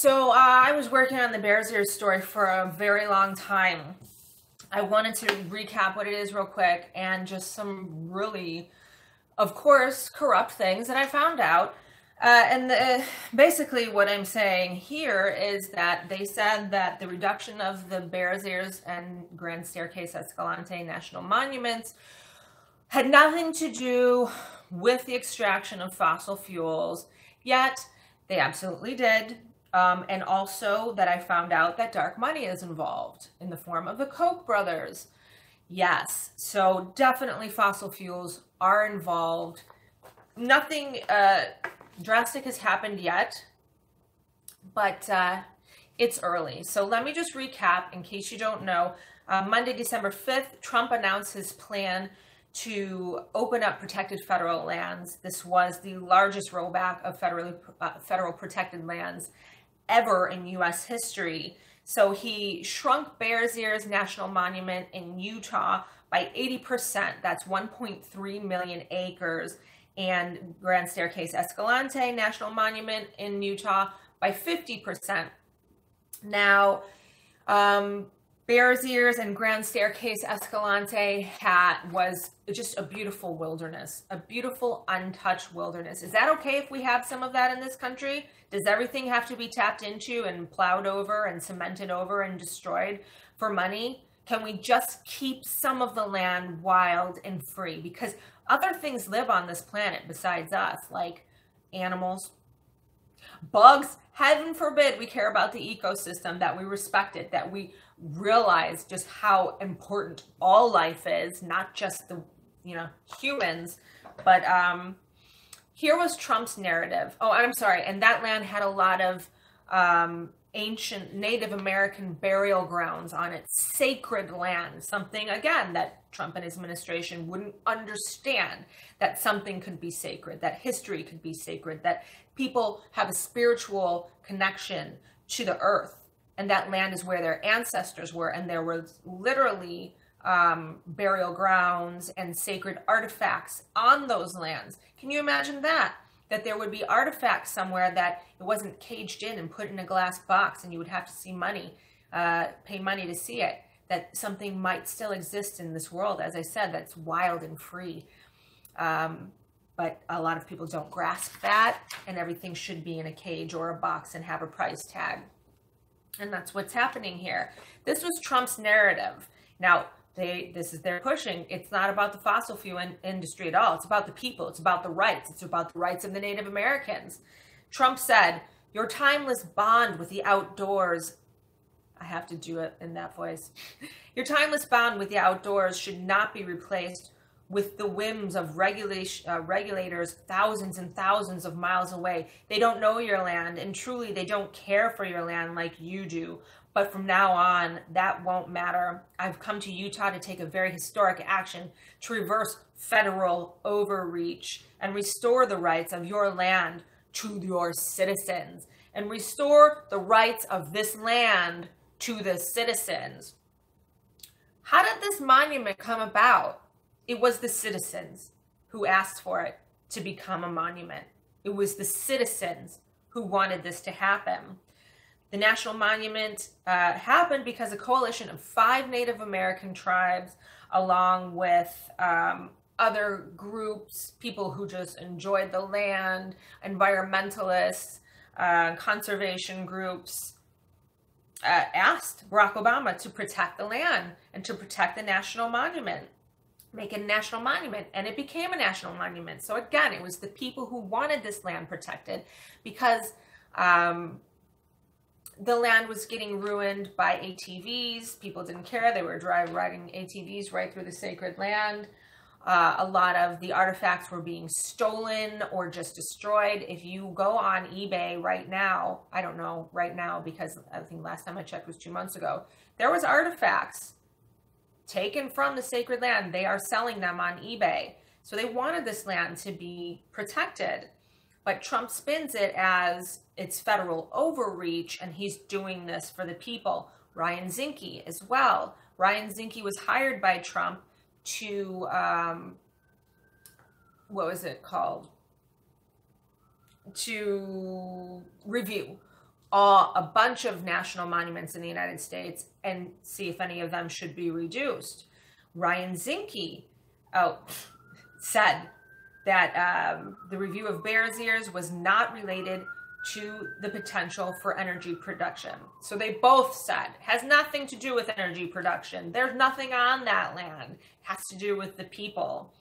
So I was working on the Bears Ears story for a very long time. I wanted to recap what it is real quick and just some really, of course, corrupt things that I found out. Basically what I'm saying here is that they said that the reduction of the Bears Ears and Grand Staircase Escalante national monuments had nothing to do with the extraction of fossil fuels, yet they absolutely did. And also that I found out that dark money is involved in the form of the Koch brothers. Yes, so definitely fossil fuels are involved. Nothing drastic has happened yet, but it's early. So let me just recap in case you don't know. Monday, December 5th, Trump announced his plan to open up protected federal lands. This was the largest rollback of federal protected lands ever in U.S. history. So he shrunk Bears Ears National Monument in Utah by 80%. That's 1.3 million acres. And Grand Staircase Escalante National Monument in Utah by 50%. Now, Bears Ears and Grand Staircase Escalante was just a beautiful wilderness, a beautiful untouched wilderness. Is that okay if we have some of that in this country? Does everything have to be tapped into and plowed over and cemented over and destroyed for money? Can we just keep some of the land wild and free? Because other things live on this planet besides us, like animals, bugs. Heaven forbid we care about the ecosystem, that we respect it, that we realize just how important all life is, not just the, humans. But here was Trump's narrative. Oh, I'm sorry. And that land had a lot of ancient Native American burial grounds on it, sacred land, something, again, that Trump and his administration wouldn't understand, that something could be sacred, that history could be sacred, that people have a spiritual connection to the earth, and that land is where their ancestors were, and there was literally burial grounds and sacred artifacts on those lands. Can you imagine that? That there would be artifacts somewhere that it wasn't caged in and put in a glass box and you would have to see money, pay money to see it. That something might still exist in this world, as I said, that's wild and free. But a lot of people don't grasp that, and everything should be in a cage or a box and have a price tag. And that's what's happening here. This was Trump's narrative. Now, they're pushing. It's not about the fossil fuel industry at all. It's about the people. It's about the rights. It's about the rights of the Native Americans. Trump said, "Your timeless bond with the outdoors," I have to do it in that voice. "Your timeless bond with the outdoors should not be replaced with the whims of regulators thousands and thousands of miles away. They don't know your land, and truly they don't care for your land like you do. But from now on, that won't matter. I've come to Utah to take a very historic action to reverse federal overreach and restore the rights of your land to your citizens, and restore the rights of this land to the citizens." How did this monument come about? It was the citizens who asked for it to become a monument. It was the citizens who wanted this to happen. The National Monument happened because a coalition of 5 Native American tribes, along with other groups, people who just enjoyed the land, environmentalists, conservation groups, asked Barack Obama to protect the land and to protect the national monument, make it a national monument, and it became a national monument. So again, it was the people who wanted this land protected because the land was getting ruined by ATVs. People didn't care. They were riding ATVs right through the sacred land. A lot of the artifacts were being stolen or just destroyed. If you go on eBay right now, I don't know right now because I think last time I checked was 2 months ago, there was artifacts taken from the sacred land. They are selling them on eBay. So they wanted this land to be protected. But Trump spins it as it's federal overreach, and he's doing this for the people. Ryan Zinke as well. Ryan Zinke was hired by Trump to, what was it called? To review a bunch of national monuments in the United States and see if any of them should be reduced. Ryan Zinke said that the review of Bears Ears was not related to the potential for energy production. So they both said, has nothing to do with energy production. There's nothing on that land. It has to do with the people.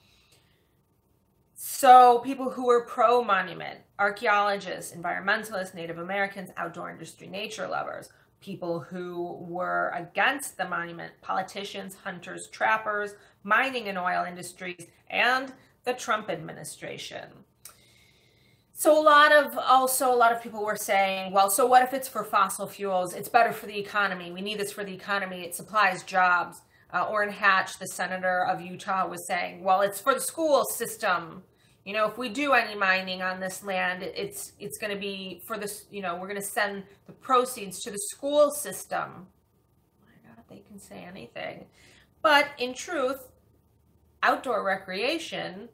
So people who were pro-monument, archaeologists, environmentalists, Native Americans, outdoor industry, nature lovers, people who were against the monument, politicians, hunters, trappers, mining and oil industries, and the Trump administration. So a lot of people were saying, well, so what if it's for fossil fuels? It's better for the economy. We need this for the economy. It supplies jobs. Orrin Hatch, the senator of Utah, was saying, well, it's for the school system. You know, if we do any mining on this land, it's going to be for this, you know, we're going to send the proceeds to the school system. My God, they can say anything. But in truth, outdoor recreation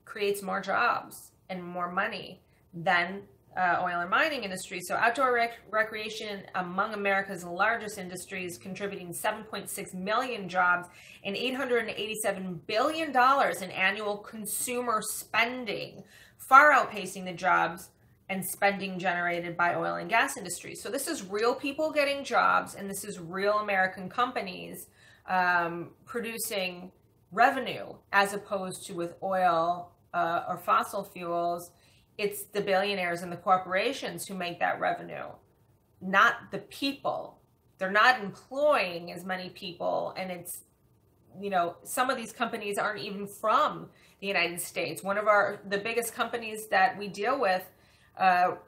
creates more jobs and more money than oil and mining industry. So outdoor recreation among America's largest industries, contributing 7.6 million jobs and $887 billion in annual consumer spending, far outpacing the jobs and spending generated by oil and gas industry. So this is real people getting jobs, and this is real American companies producing revenue, as opposed to with oil or fossil fuels. It's the billionaires and the corporations who make that revenue, not the people. They're not employing as many people. And it's, you know, some of these companies aren't even from the United States. One of the biggest companies that we deal with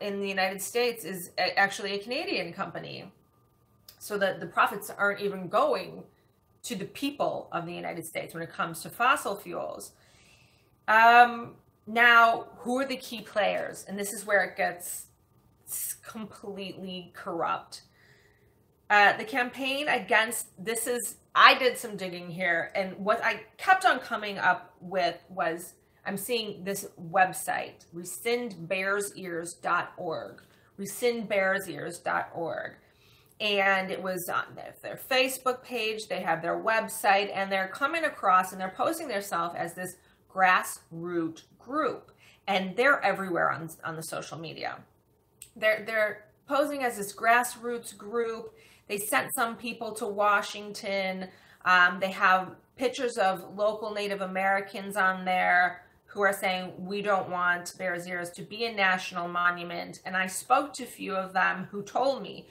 in the United States is actually a Canadian company. So that the profits aren't even going to the people of the United States when it comes to fossil fuels. Now, who are the key players? And this is where it gets completely corrupt. The campaign against, I did some digging here, and what I kept on coming up with was, I'm seeing this website, rescindbearsears.org, rescindbearsears.org. And it was on their Facebook page, they have their website, and they're coming across and they're posting themselves as this grassroots group, and they're everywhere on the social media. They're posing as this grassroots group. They sent some people to Washington. They have pictures of local Native Americans on there who are saying, we don't want Bears Ears to be a national monument. And I spoke to a few of them who told me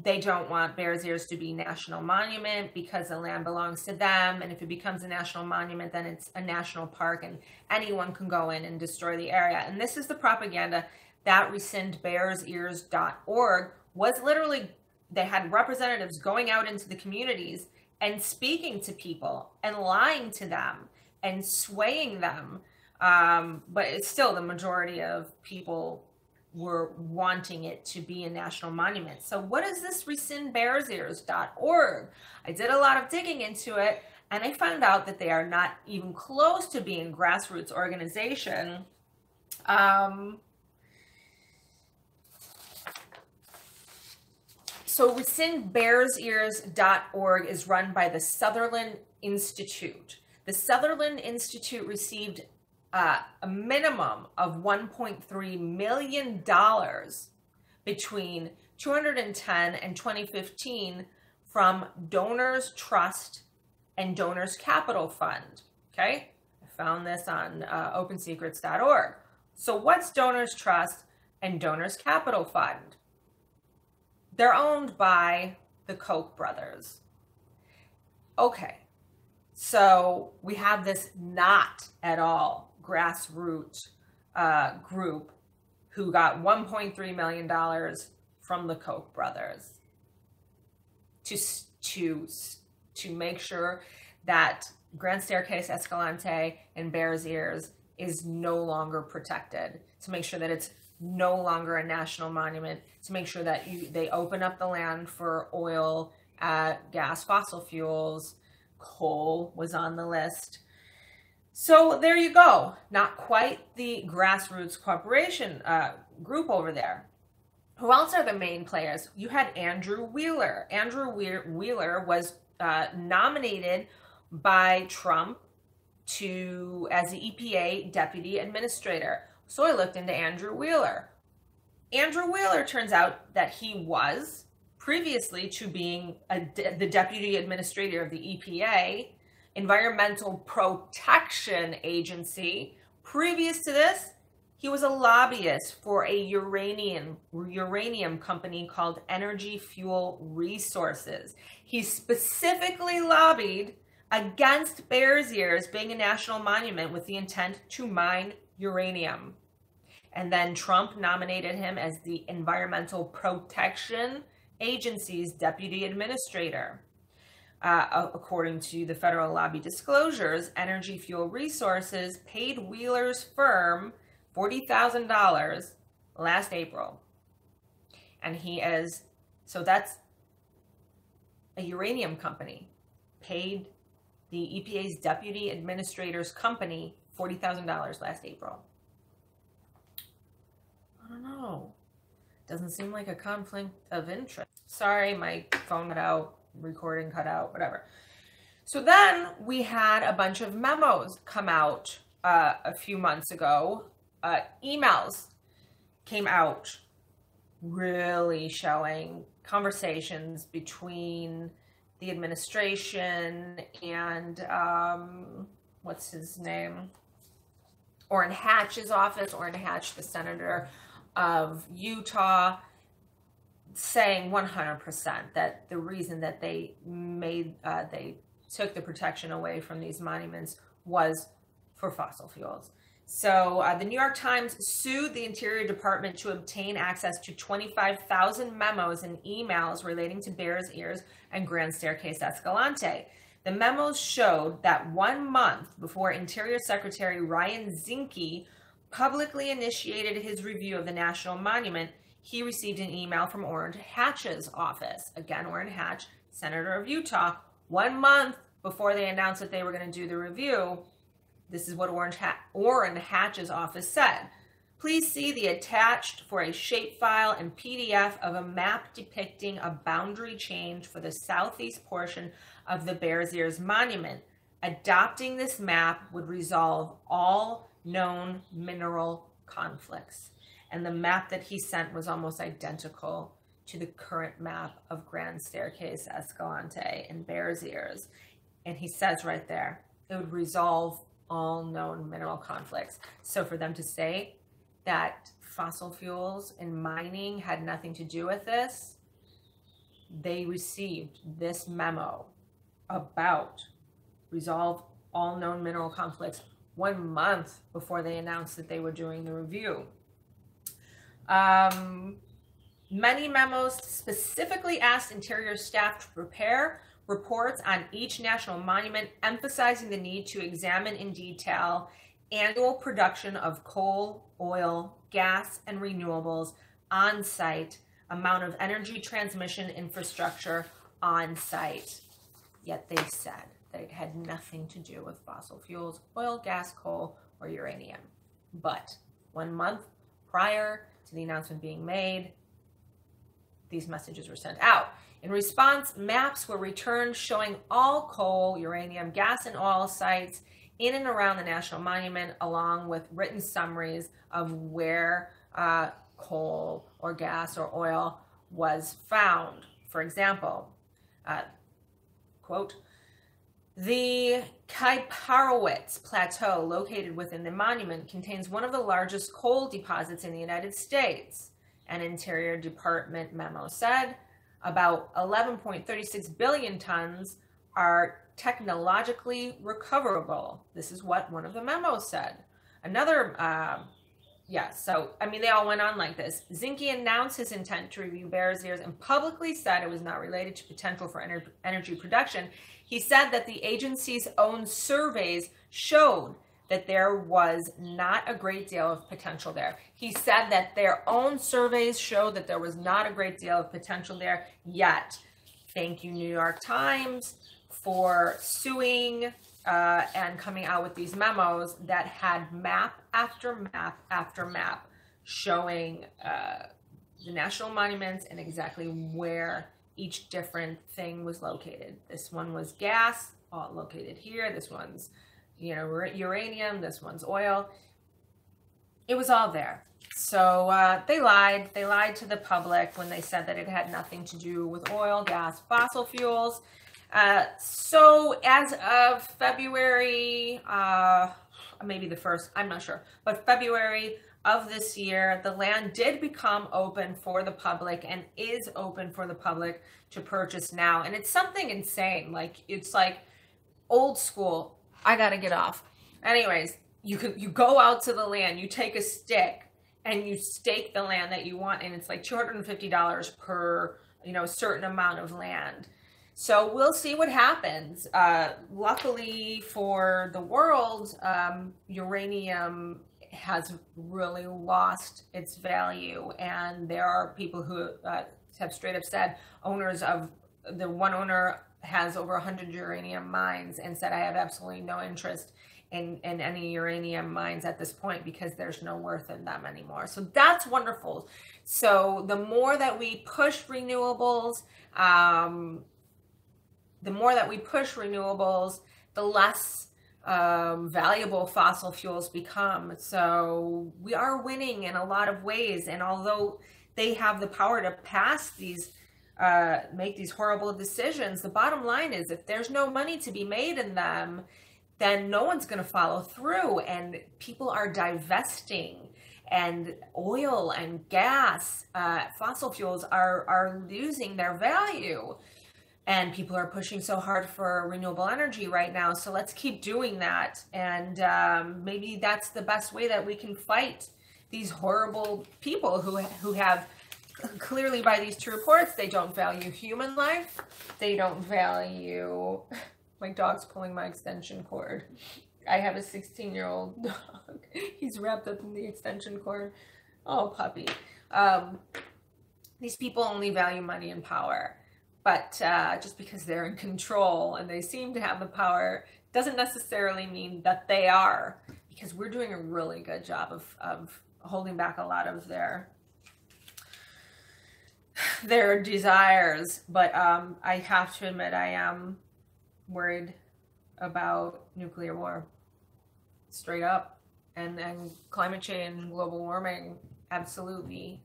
they don't want Bears Ears to be national monument because the land belongs to them. And if it becomes a national monument, then it's a national park and anyone can go in and destroy the area. And this is the propaganda that rescindbearsears.org was literally, they had representatives going out into the communities and speaking to people and lying to them and swaying them. But it's still the majority of people were wanting it to be a national monument. So what is this rescindbearsears.org? I did a lot of digging into it, and I found out that they are not even close to being a grassroots organization. So rescindbearsears.org is run by the Sutherland Institute. The Sutherland Institute received a minimum of $1.3 million between 2010 and 2015 from Donors Trust and Donors Capital Fund. Okay, I found this on opensecrets.org. So what's Donors Trust and Donors Capital Fund? They're owned by the Koch brothers. Okay, so we have this not at all grassroots group who got $1.3 million from the Koch brothers to make sure that Grand Staircase Escalante and Bears Ears is no longer protected, to make sure that it's no longer a national monument, to make sure that they open up the land for oil, gas, fossil fuels. Coal was on the list. So there you go. Not quite the grassroots corporation group over there. Who else are the main players? You had Andrew Wheeler. Andrew Wheeler was nominated by Trump as the EPA deputy administrator. So I looked into Andrew Wheeler. Andrew Wheeler, turns out that he was previously to being the deputy administrator of the EPA, Environmental Protection Agency. Previous to this, he was a lobbyist for a uranium company called Energy Fuel Resources. He specifically lobbied against Bears Ears being a national monument with the intent to mine uranium. And then Trump nominated him as the Environmental Protection Agency's deputy administrator. According to the federal lobby disclosures, Energy Fuel Resources paid Wheeler's firm $40,000 last April. And so that's a uranium company paid the EPA's deputy administrator's company $40,000 last April. I don't know. Doesn't seem like a conflict of interest. Sorry, my phone cut out, recording cut out, whatever. So then we had a bunch of memos come out a few months ago. Emails came out really showing conversations between the administration and what's his name? Orrin Hatch's office. Orrin Hatch, the senator of Utah, saying 100% that the reason that they took the protection away from these monuments was for fossil fuels. So the New York Times sued the Interior Department to obtain access to 25,000 memos and emails relating to Bears Ears and Grand Staircase Escalante. The memos showed that 1 month before Interior Secretary Ryan Zinke publicly initiated his review of the national monument, he received an email from Orrin Hatch's office. Again, Orrin Hatch, senator of Utah, 1 month before they announced that they were going to do the review. This is what Orrin Hatch's office said. Please see the attached for a shapefile and PDF of a map depicting a boundary change for the southeast portion of the Bears Ears Monument. Adopting this map would resolve all known mineral conflicts. And the map that he sent was almost identical to the current map of Grand Staircase Escalante and Bears Ears. And he says right there, it would resolve all known mineral conflicts. So for them to say that fossil fuels and mining had nothing to do with this, they received this memo about resolve all known mineral conflicts 1 month before they announced that they were doing the review. Many memos specifically asked Interior staff to prepare reports on each national monument, emphasizing the need to examine in detail annual production of coal, oil, gas, and renewables on site, amount of energy transmission infrastructure on site. Yet they said that it had nothing to do with fossil fuels, oil, gas, coal, or uranium. But 1 month prior to the announcement being made, these messages were sent out. In response, maps were returned showing all coal, uranium, gas, and oil sites in and around the National Monument, along with written summaries of where coal or gas or oil was found. For example, quote, the Kaiparowitz Plateau, located within the monument, contains one of the largest coal deposits in the United States. An Interior Department memo said about 11.36 billion tons are technologically recoverable. This is what one of the memos said. Another, so, I mean, they all went on like this. Zinke announced his intent to review Bears Ears and publicly said it was not related to potential for energy production. He said that the agency's own surveys showed that there was not a great deal of potential there. He said that their own surveys showed that there was not a great deal of potential there yet. Thank you, New York Times, for suing and coming out with these memos that had map after map after map showing the national monuments and exactly where each different thing was located. This one was gas, all located here. This one's, you know, uranium. This one's oil. It was all there. So they lied. They lied to the public when they said that it had nothing to do with oil, gas, fossil fuels. So as of February, maybe the 1st, I'm not sure, but February of this year, the land did become open for the public and is open for the public to purchase now. And it's something insane. Like, it's like old school. I gotta get off. Anyways, you go out to the land, you take a stick and you stake the land that you want, and it's like $250 per, you know, a certain amount of land. So we'll see what happens. Luckily for the world, uranium has really lost its value, and there are people who have straight up said, owners of, the one owner has over 100 uranium mines and said, I have absolutely no interest in any uranium mines at this point because there's no worth in them anymore. So that's wonderful. So the more that we push renewables, the less valuable fossil fuels become. So we are winning in a lot of ways. And although they have the power to pass these, make these horrible decisions, the bottom line is if there's no money to be made in them, then no one's going to follow through. And people are divesting, and oil and gas, fossil fuels are losing their value. And people are pushing so hard for renewable energy right now. So let's keep doing that. And maybe that's the best way that we can fight these horrible people who have, clearly by these two reports, they don't value human life. They don't value, my dog's pulling my extension cord. I have a 16-year-old dog. He's wrapped up in the extension cord. Oh, puppy. These people only value money and power. But just because they're in control and they seem to have the power doesn't necessarily mean that they are, because we're doing a really good job of holding back a lot of their desires. But I have to admit, I am worried about nuclear war, straight up, and climate change, global warming, absolutely.